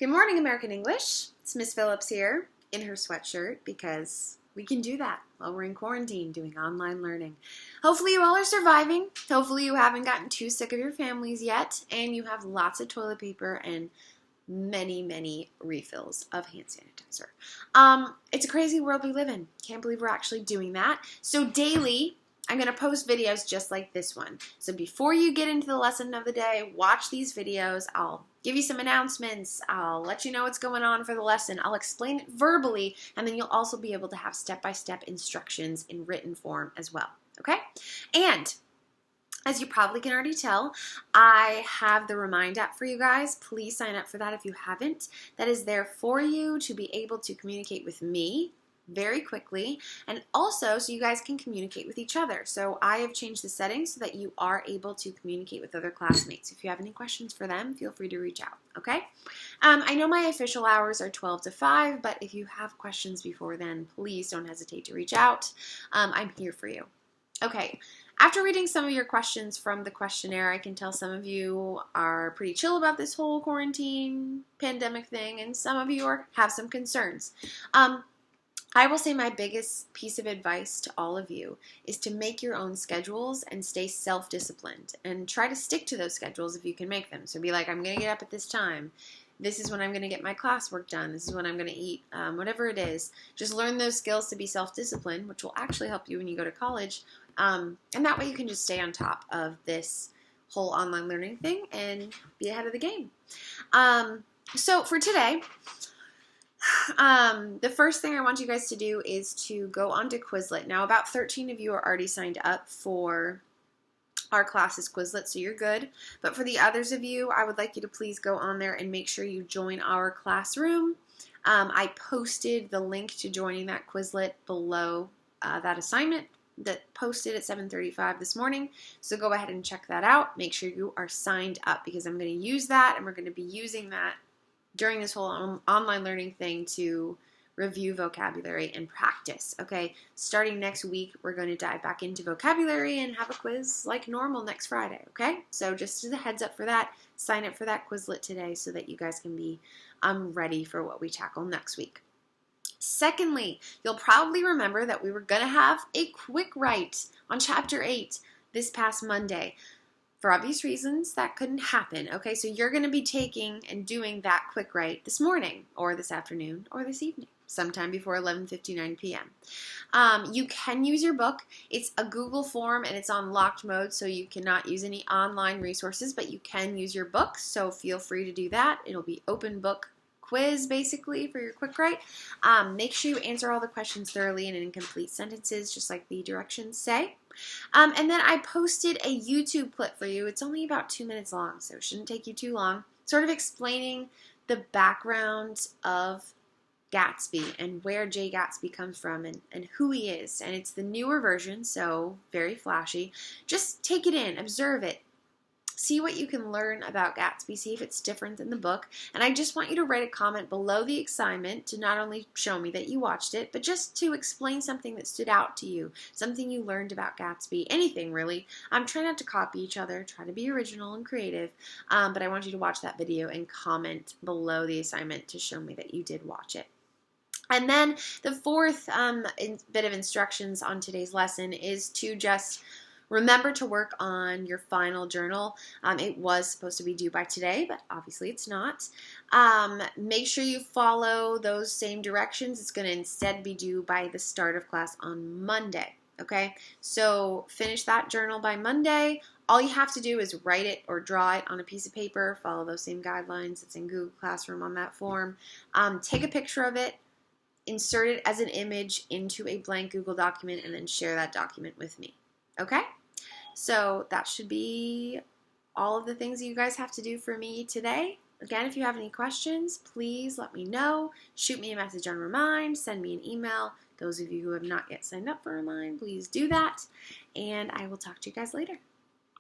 Good morning, American English. It's Miss Phillips here in her sweatshirt because we can do that while we're in quarantine doing online learning. Hopefully you all are surviving. Hopefully you haven't gotten too sick of your families yet, and you have lots of toilet paper and many refills of hand sanitizer. It's a crazy world we live in. Can't believe we're actually doing that. So daily, I'm going to post videos just like this one. So before you get into the lesson of the day, watch these videos. I'll give you some announcements. I'll let you know what's going on for the lesson. I'll explain it verbally, and then you'll also be able to have step-by-step instructions in written form as well. Okay? And as you probably can already tell, I have the Remind app for you guys. Please sign up for that if you haven't. That is there for you to be able to communicate with me very quickly, and also so you guys can communicate with each other. So I have changed the settings so that you are able to communicate with other classmates. If you have any questions for them, feel free to reach out, okay? I know my official hours are 12 to 5, but if you have questions before then, please don't hesitate to reach out. I'm here for you. Okay, after reading some of your questions from the questionnaire, I can tell some of you are pretty chill about this whole quarantine pandemic thing, and some of you have some concerns. I will say my biggest piece of advice to all of you is to make your own schedules and stay self-disciplined and try to stick to those schedules if you can make them. So be like, I'm going to get up at this time. This is when I'm going to get my classwork done. This is when I'm going to eat, whatever it is. Just learn those skills to be self-disciplined, which will actually help you when you go to college. And that way you can just stay on top of this whole online learning thing and be ahead of the game. So for today, the first thing I want you guys to do is to go onto Quizlet. Now, about 13 of you are already signed up for our classes Quizlet, so you're good. But for the others of you, I would like you to please go on there and make sure you join our classroom. I posted the link to joining that Quizlet below that assignment that posted at 7:35 this morning. So go ahead and check that out. Make sure you are signed up because I'm going to use that, and we're going to be using that during this whole online learning thing to review vocabulary and practice, okay? Starting next week, we're going to dive back into vocabulary and have a quiz like normal next Friday, okay? So just as a heads up for that, sign up for that Quizlet today so that you guys can be ready for what we tackle next week. Secondly, you'll probably remember that we were going to have a quick write on Chapter 8 this past Monday. For obvious reasons, that couldn't happen, okay? So you're going to be taking and doing that quick write this morning or this afternoon or this evening, sometime before 11:59 p.m. You can use your book. It's a Google form and it's on locked mode, so you cannot use any online resources, but you can use your book, so feel free to do that. It'll be open book quiz, basically, for your quick write. Make sure you answer all the questions thoroughly and in complete sentences, just like the directions say. And then I posted a YouTube clip for you. It's only about 2 minutes long, so it shouldn't take you too long, sort of explaining the background of Gatsby and where Jay Gatsby comes from and who he is. And it's the newer version, so very flashy. Just take it in, observe it. See what you can learn about Gatsby, see if it's different than the book. And I just want you to write a comment below the assignment to not only show me that you watched it, but just to explain something that stood out to you, something you learned about Gatsby, anything really. Try not to copy each other, try to be original and creative, but I want you to watch that video and comment below the assignment to show me that you did watch it. And then the fourth bit of instructions on today's lesson is to just remember to work on your final journal. It was supposed to be due by today, but obviously it's not. Make sure you follow those same directions. It's going to instead be due by the start of class on Monday, okay? So finish that journal by Monday. All you have to do is write it or draw it on a piece of paper. Follow those same guidelines. It's in Google Classroom on that form. Take a picture of it. Insert it as an image into a blank Google document and then share that document with me, okay? So that should be all of the things that you guys have to do for me today. Again, if you have any questions, please let me know. Shoot me a message on Remind, send me an email. Those of you who have not yet signed up for Remind, please do that. And I will talk to you guys later.